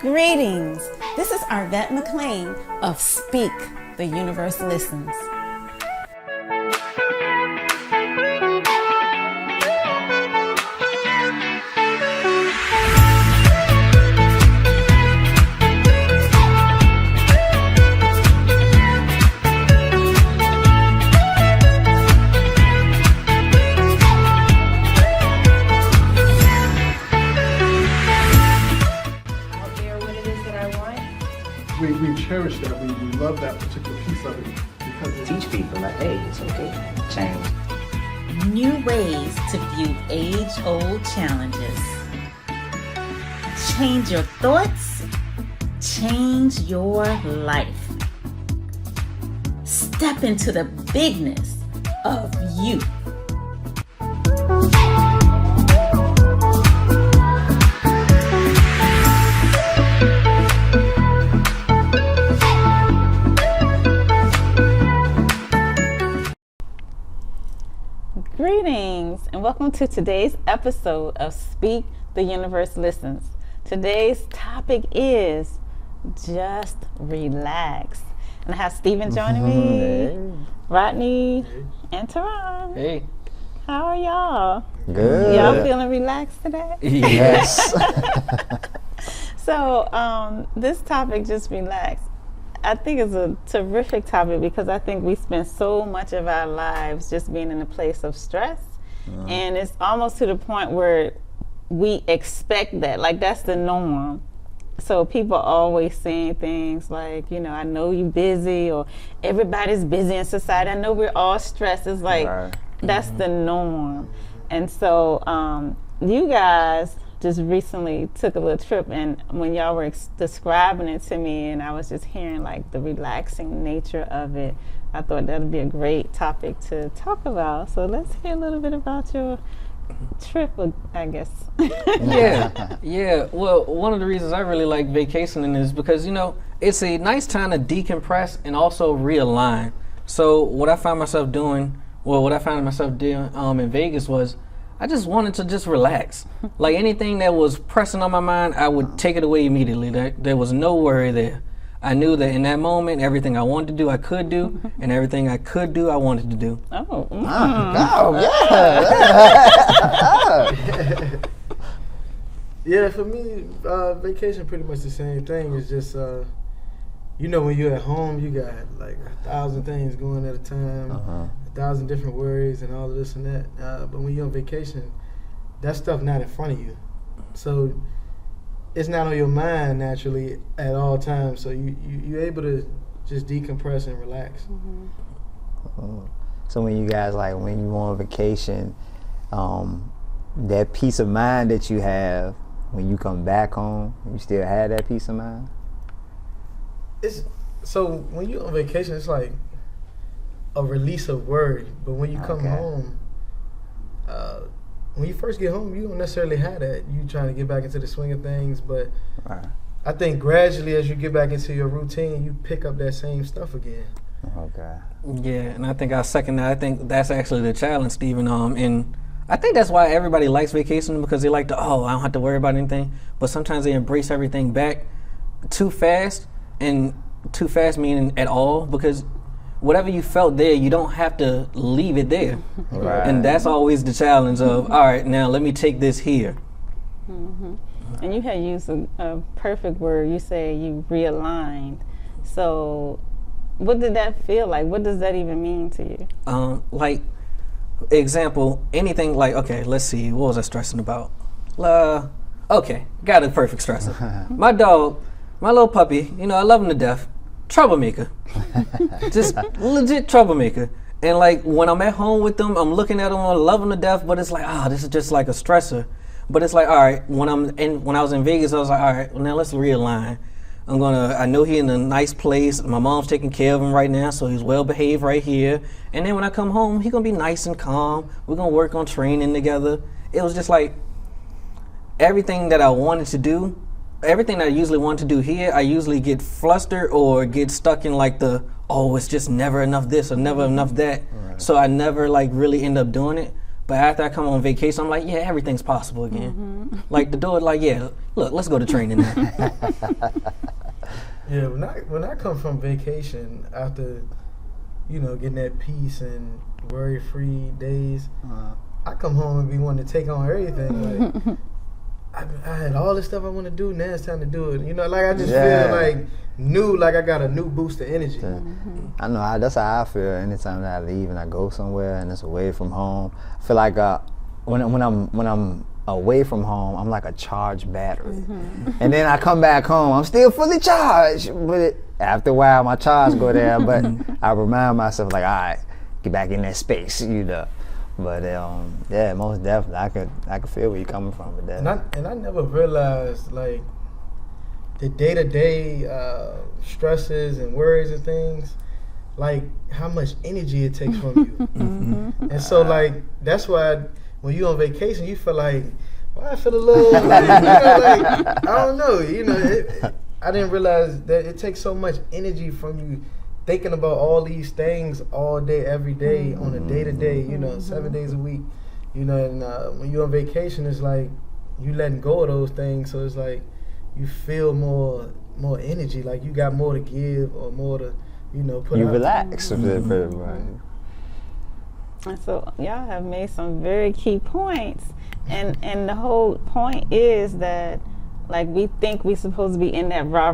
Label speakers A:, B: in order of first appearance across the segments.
A: Greetings. This is Arvette McLean of Speak, the Universe Listens.
B: We cherish that. We love that particular piece of it because
C: Teach people like, hey, it's okay. Change.
D: New ways to view age-old challenges. Change your thoughts, change your life. Step into the bigness of you.
A: Greetings and welcome to today's episode of Speak, the Universe Listens. Today's topic is just relax. And I have Stephen joining me, Rodney, and Teron.
E: Hey.
A: How are y'all?
F: Good.
A: Y'all feeling relaxed today?
F: Yes.
A: So this topic, just relax, I think is a terrific topic because I think we spend so much of our lives just being in a place of stress. And it's almost to the point where we expect that, like that's the norm. So people always saying things like, you know, I know you're busy, or everybody's busy in society. I know we're all stressed. It's like, that's the norm. And so you guys just recently took a little trip, and when y'all were describing it to me and I was just hearing like the relaxing nature of it, I thought that would be a great topic to talk about. So let's hear a little bit about your trip, I guess.
E: Yeah. Well, one of the reasons I really like vacationing is because, you know, it's a nice time to decompress and also realign. So what I found myself doing in Vegas was I just wanted to just relax. Like anything that was pressing on my mind, I would take it away immediately. There was no worry there. I knew that in that moment, everything I wanted to do, I could do, and everything I could do, I wanted to do.
A: Oh,
B: yeah, for me, vacation pretty much the same thing. It's just, you know, when you're at home, you got like 1,000 things going at a time, 1,000 different worries and all of this and that. But when you're on vacation, that stuff not in front of you. So it's not on your mind naturally at all times. So you're able to just decompress and relax.
F: So when you guys, like, when you on vacation, that peace of mind that you have when you come back home, you still have that peace of mind?
B: So when you're on vacation, it's like a release of worry. But when you come home, when you first get home, you don't necessarily have that. You trying to get back into the swing of things, but I think gradually as you get back into your routine, you pick up that same stuff again.
F: Okay.
E: Yeah, and I think I second that. I think that's actually the challenge, Stephen. And I think that's why everybody likes vacation, because they like to, I don't have to worry about anything. But sometimes they embrace everything back too fast, and too fast meaning at all, because whatever you felt there, you don't have to leave it there.
F: Right.
E: And that's always the challenge of, all right, now let me take this here.
A: And you had used a perfect word. You say you realigned. So what did that feel like? What does that even mean to you?
E: Like, example, anything like, okay, let's see, what was I stressing about? Okay, got a perfect stressor. My dog, my little puppy, you know, I love him to death. Troublemaker. Just legit troublemaker. And like when I'm at home with them, I'm looking at them, I love them to death, but it's like, this is just like a stressor. But it's like, all right, when I was in Vegas, I was like, all right, well, now let's realign. I know he's in a nice place. My mom's taking care of him right now, so he's well behaved right here. And then when I come home, he's gonna be nice and calm. We're gonna work on training together. It was just like everything that I wanted to do, everything that I usually want to do here, I usually get flustered or get stuck in like it's just never enough this or never enough that. Right. So I never like really end up doing it. But after I come on vacation, I'm like, yeah, everything's possible again. Like the door, like, yeah, look, let's go to training now.
B: Yeah, when I come from vacation after, getting that peace and worry-free days, I come home and be wanting to take on everything. Like I had all this stuff I want to do. Now it's time to do it. Like I just feel like new, like I got a new boost of energy.
F: I know that's how I feel. Anytime that I leave and I go somewhere and it's away from home, I feel like when I'm away from home, I'm like a charged battery. And then I come back home, I'm still fully charged. But after a while, my charge go down. But I remind myself, like, all right, get back in that space, But yeah, most definitely, I could feel where you're coming from with that.
B: And I never realized like the day-to-day stresses and worries and things, like how much energy it takes from you. And so like that's why when you on vacation, you feel like, well, I feel a little, like, I don't know, I didn't realize that it takes so much energy from you thinking about all these things all day, every day, on a day-to-day, 7 days a week, and when you're on vacation, it's like you letting go of those things, so it's like you feel more energy, like you got more to give or more to, put
F: you
B: out.
F: relax a bit, right?
A: And so y'all have made some very key points, and the whole point is that, like, we think we supposed to be in that rah,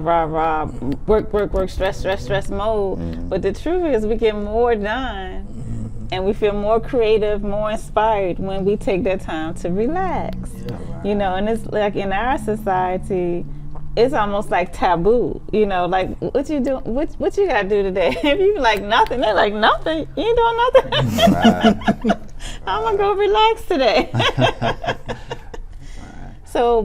A: work, stress mode. But the truth is we get more done and we feel more creative, more inspired when we take that time to relax. And it's like in our society, it's almost like taboo, like what you do, what you gotta do today? If you like nothing, they're like nothing, you ain't doing nothing. I'm gonna go relax today. So,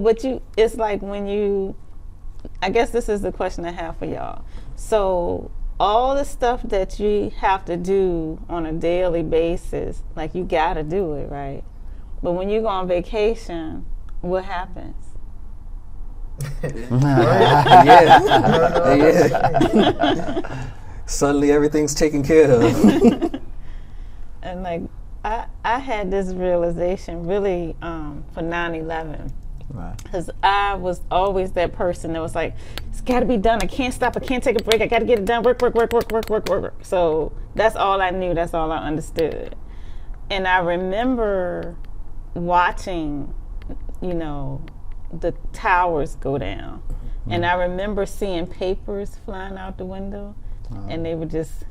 A: it's like I guess this is the question I have for y'all. So, all the stuff that you have to do on a daily basis, like you gotta do it, right? But when you go on vacation, what happens?
E: Yeah. Suddenly everything's taken care of.
A: And like, I had this realization really for 9/11.
F: Right.
A: Because I was always that person that was like, it's got to be done. I can't stop. I can't take a break. I got to get it done. Work. So that's all I knew. That's all I understood. And I remember watching, the towers go down. And I remember seeing papers flying out the window. And they were just,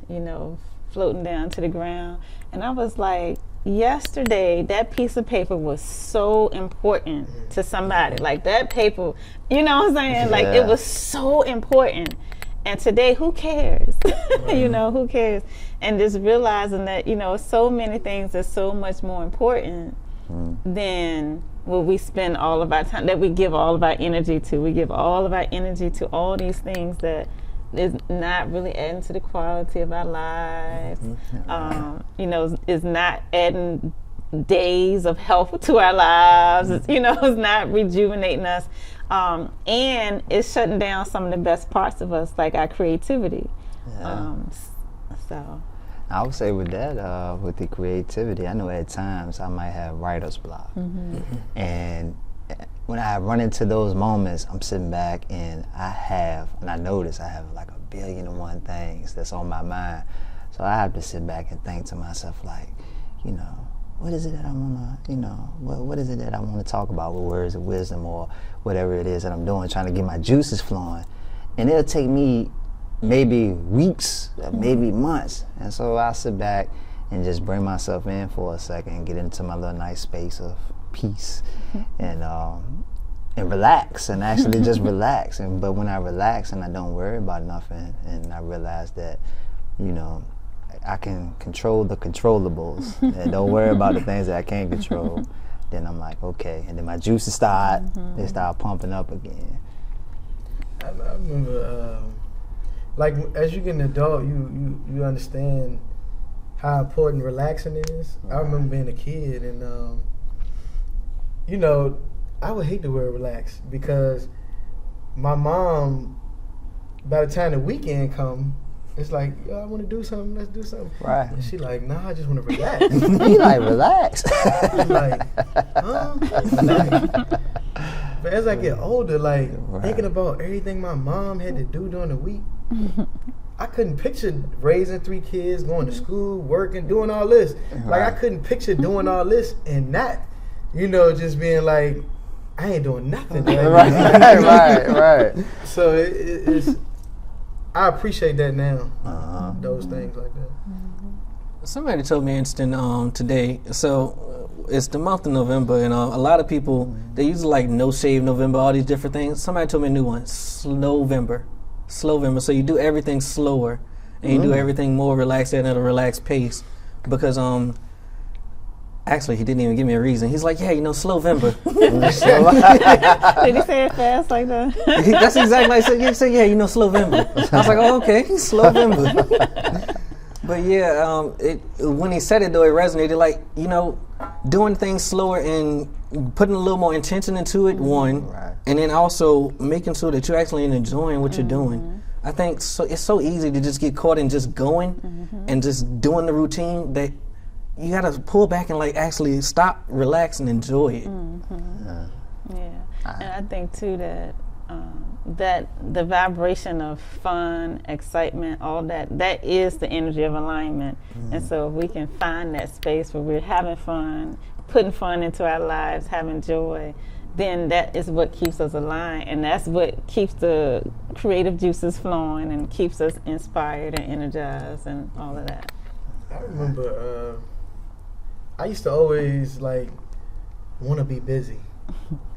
A: floating down to the ground. And I was like, yesterday, that piece of paper was so important to somebody. Like that paper, you know what I'm saying? Like it was so important. And today, who cares? Who cares? And just realizing that, so many things are so much more important than what we spend all of our time, that we give all of our energy to. We give all of our energy to all these things that is not really adding to the quality of our lives. Is not adding days of health to our lives. It's not rejuvenating us. And it's shutting down some of the best parts of us, like our creativity. So
F: I would say with that, with the creativity, I know at times I might have writer's block. And when I run into those moments, I'm sitting back and I notice I have like 1,000,000,001 things that's on my mind. So I have to sit back and think to myself, like, what is it that I want to, what is it that I want to talk about with words of wisdom or whatever it is that I'm doing, trying to get my juices flowing. And it'll take me maybe weeks, maybe months. And so I sit back and just bring myself in for a second and get into my little nice space of peace and relax and actually just relax. But when I relax and I don't worry about nothing and I realize that, I can control the controllables and don't worry about the things that I can't control, then I'm like, okay. And then my juices they start pumping up again.
B: I remember, like as you get an adult, you understand how important relaxing is. Right. I remember being a kid and, I would hate the word relax because my mom, by the time the weekend come, It's like, yo, I want to do something. Let's do something.
F: Right.
B: And she like, nah, I just want to relax.
F: You like, relax.
B: I'm like, huh? Like, but as I get older, like thinking about everything my mom had to do during the week, I couldn't picture raising 3 kids, going to school, working, doing all this. Like I couldn't picture doing all this and not, just being like, I ain't doing nothing.
F: Right.
B: So it's. I appreciate that now. Those things like that.
E: Somebody told me instant today. So it's the month of November, and a lot of people they use like No Shave November, all these different things. Somebody told me a new one, Slowvember. So you do everything slower, and you do everything more relaxed and at a relaxed pace, because actually he didn't even give me a reason. He's like, yeah, Slowvember.
A: Did he say it fast like that?
E: That's exactly like he said, yeah, Slowvember. I was like, oh, okay, Slowvember. But yeah, when he said it though, it resonated. Like, doing things slower and putting a little more intention into it, one, and then also making sure that you're actually enjoying what you're doing. I think it's so easy to just get caught in just going and just doing the routine that you gotta pull back and like actually stop, relax, and enjoy it.
A: Yeah, and I think too that that the vibration of fun, excitement, all that is the energy of alignment. And so if we can find that space where we're having fun, putting fun into our lives, having joy, then that is what keeps us aligned, and that's what keeps the creative juices flowing and keeps us inspired and energized and all of that.
B: I remember I used to always like want to be busy.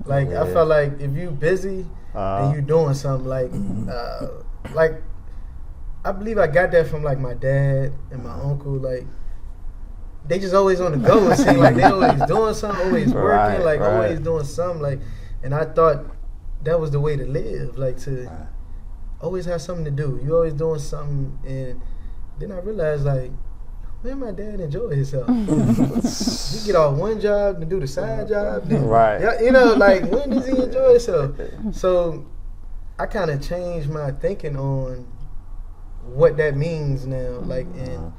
B: Like I felt like if you busy and you doing something, like I believe I got that from like my dad and my uncle. Like they just always on the go. It seemed like they always doing something, always working, always doing something. Like, and I thought that was the way to live, like to always have something to do. You always doing something, and then I realized like, man, my dad enjoy himself. He get off one job to do the side job. Then, like when does he enjoy himself? So I kind of changed my thinking on what that means now, like, and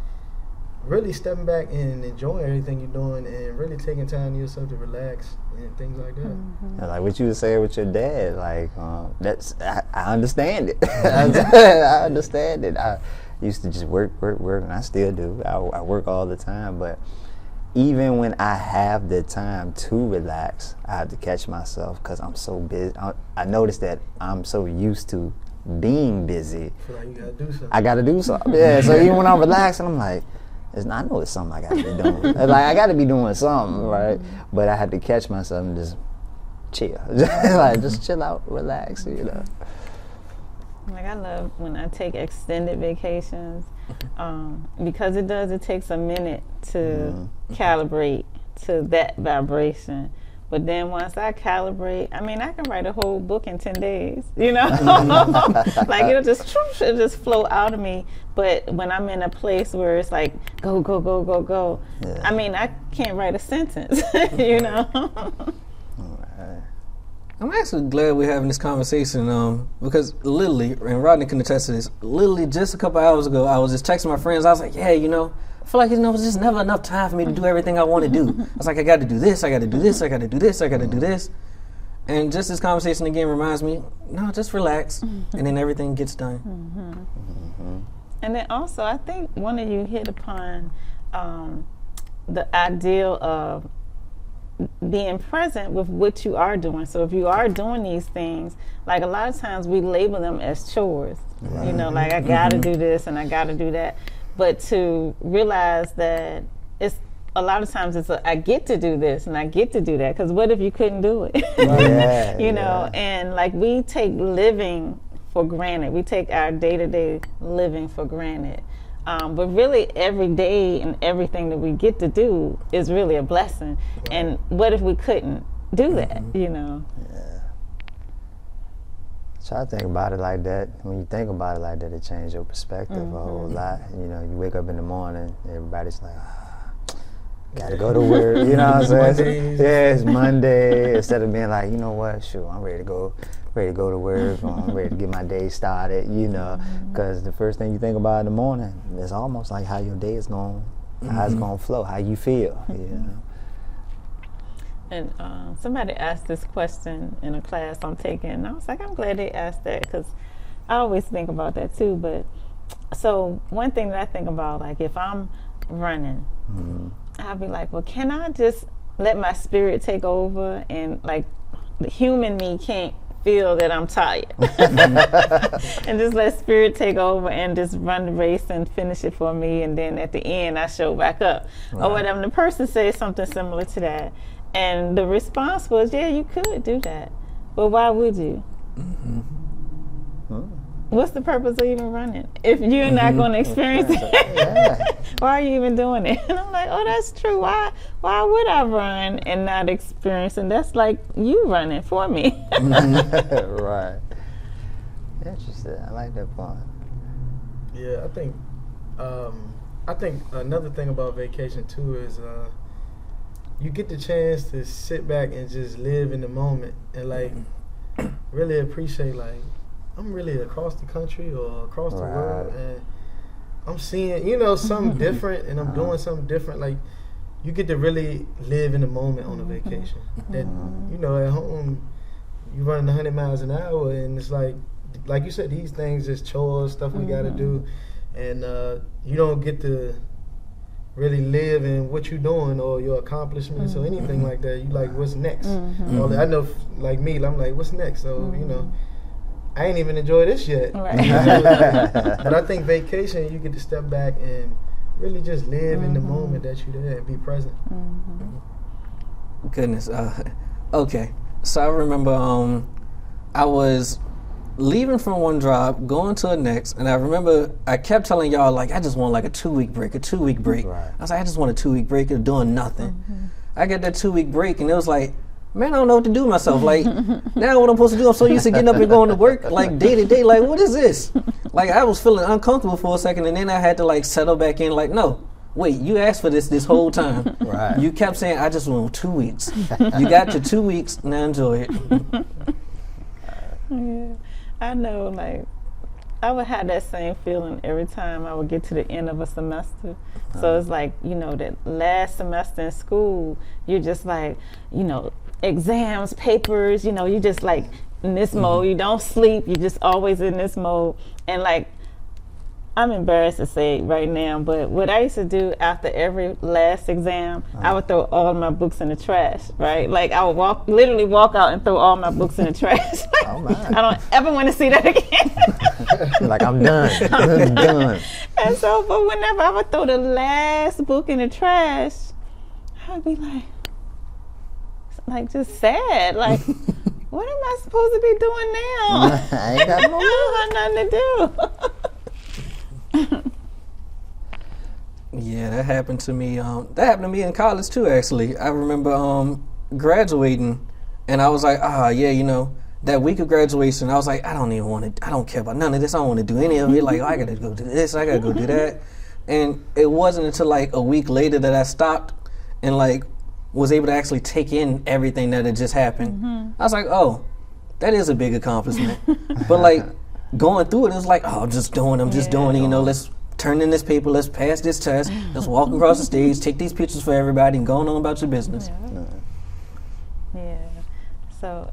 B: really stepping back and enjoying everything you're doing and really taking time to yourself to relax and things like that.
F: Yeah, like what you were saying with your dad, like I understand it. I understand it. I used to just work, and I still do. I work all the time, but even when I have the time to relax, I have to catch myself because I'm so busy. I noticed that I'm so used to being busy.
B: I feel like you gotta do something.
F: I gotta do something. Yeah, so even when I'm relaxing, I'm like, I know it's something I gotta be doing. Like I gotta be doing something, right? But I had to catch myself and just chill, just chill out, relax,
A: Like I love when I take extended vacations because it takes a minute to calibrate to that vibration. But then once I calibrate, I mean, I can write a whole book in 10 days, like it'll just flow out of me. But when I'm in a place where it's like, go, go, go, go, go, I mean, I can't write a sentence,
E: I'm actually glad we're having this conversation because literally, and Rodney can attest to this, literally just a couple hours ago, I was just texting my friends. I was like, yeah, I feel like it's just never enough time for me to do everything I want to do. I was like, I got to do this, I got to do this, I got to do this, I got to do this. And just this conversation again reminds me, no, just relax, and then everything gets done.
A: And then also, I think one of you hit upon the ideal of being present with what you are doing. So if you are doing these things, like a lot of times we label them as chores, like I gotta do this and I gotta do that. But to realize that it's a lot of times I get to do this and I get to do that, because what if you couldn't do it? And like we take living for granted. We take our day-to-day living for granted. But really every day and everything that we get to do is really a blessing. And what if we couldn't do that,
F: Yeah. Try to think about it like that. When you think about it like that, it changes your perspective a whole lot. You wake up in the morning, everybody's like, Gotta go to work, you know what I'm saying?
B: Mondays.
F: Yeah, it's Monday. Instead of being like, you know what, shoot, I'm ready to go to work, or I'm ready to get my day started, you know, because the first thing you think about in the morning is almost like how your day is going, how it's going to flow, how you feel, you know.
A: And somebody asked this question in a class I'm taking, and I was like, I'm glad they asked that, because I always think about that too. But so one thing that I think about, like if I'm running, I'll be like, well, can I just let my spirit take over, and like the human me can't feel that I'm tired, and just let spirit take over and just run the race and finish it for me, and then at the end I show back up, or whatever. The person says something similar to that, and the response was, yeah, you could do that, but why would you? What's the purpose of even running if you're not going to experience it? Why are you even doing it? And I'm like, oh, that's true. Why would I run and not experience? And that's like you running for me.
F: Right. Interesting. I like that point.
B: Yeah, I think another thing about vacation too is you get the chance to sit back and just live in the moment and like really appreciate, like, I'm really across the country or across the world, and I'm seeing, you know, something different, and I'm doing something different. Like, you get to really live in the moment on a vacation. That, you know, at home, you running 100 miles an hour, and it's like you said, these things just chores, stuff we got to do, and you don't get to really live in what you're doing or your accomplishments or anything like that. You like, what's next? I know, like me, I'm like, what's next? So, you know, I ain't even enjoyed this yet. Right. But I think vacation, you get to step back and really just live in the moment that you're there and be present.
E: Goodness. Okay. So I remember I was leaving from one job, going to the next, and I remember I kept telling y'all, like, I just want like a 2-week break. Right. I was like, I just want a 2-week break of doing nothing. I get that 2-week break, and it was like, man, I don't know what to do with myself. Like, now what I'm supposed to do, I'm so used to getting up and going to work, like, day to day. Like, what is this? Like, I was feeling uncomfortable for a second, and then I had to, like, settle back in, like, no, wait, you asked for this whole time. Right. You kept saying, I just want 2 weeks. You got your 2 weeks, now enjoy it.
A: Yeah, I know, like, I would have that same feeling every time I would get to the end of a semester. So it's like, you know, that last semester in school, you're just like, you know, exams, papers, you know, you just like in this mode. You don't sleep, you're just always in this mode. And like, I'm embarrassed to say it right now, but what I used to do after every last exam, I would throw all my books in the trash, right? Like, I would literally walk out and throw all my books in the trash.
F: Oh my.
A: I don't ever want to see that again.
F: Like, I'm done. I'm done.
A: And so, but whenever I would throw the last book in the trash, I'd be like just sad. Like, what am I supposed to be doing now?
F: I ain't got no
A: I don't have nothing to do.
E: Yeah, that happened to me. That happened to me in college too, actually. I remember graduating, and I was like, yeah, you know, that week of graduation, I was like, I don't care about none of this. I don't want to do any of it. Like, I gotta go do this, I gotta go do that. And it wasn't until like a week later that I stopped and like was able to actually take in everything that had just happened. I was like, oh, that is a big accomplishment. But like going through it, it was like, oh, I'm just doing it, you know, let's turn in this paper, let's pass this test, let's walk across the stage, take these pictures for everybody, and go on about your business.
A: Yeah. So,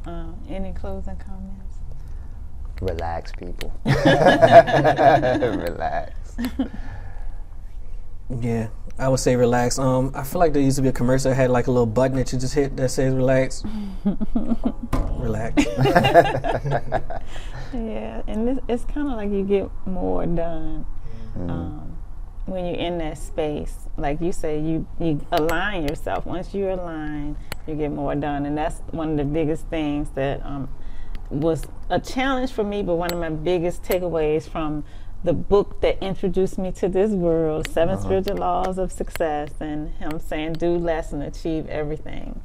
A: any closing comments?
F: Relax, people. Relax.
E: Yeah, I would say relax. I feel like there used to be a commercial that had like a little button that you just hit that says relax. Relax.
A: Yeah, and it's kind of like you get more done when you're in that space. Like you say, you align yourself. Once you align, you get more done, and that's one of the biggest things that was a challenge for me, but one of my biggest takeaways from the book that introduced me to this world, Seven Spiritual Laws of Success, and him saying do less and achieve everything.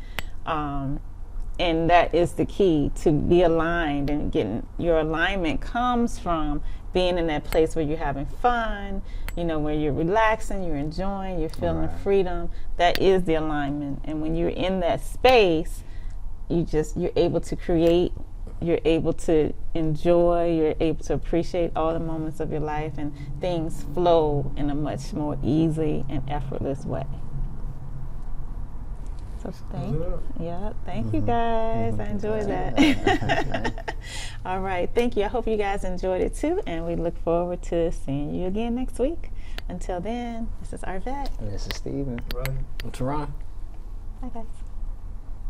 A: And that is the key, to be aligned, and getting your alignment comes from being in that place where you're having fun, you know, where you're relaxing, you're enjoying, you're feeling the freedom. That is the alignment. And when you're in that space, you're able to create, you're able to enjoy, you're able to appreciate all the moments of your life, and things flow in a much more easy and effortless way. So thank you guys. I enjoyed that. All right, thank you. I hope you guys enjoyed it too, and we look forward to seeing you again next week. Until then, this is Arvette.
F: This is Steven.
B: Right.
E: I'm Teron.
A: Bye guys.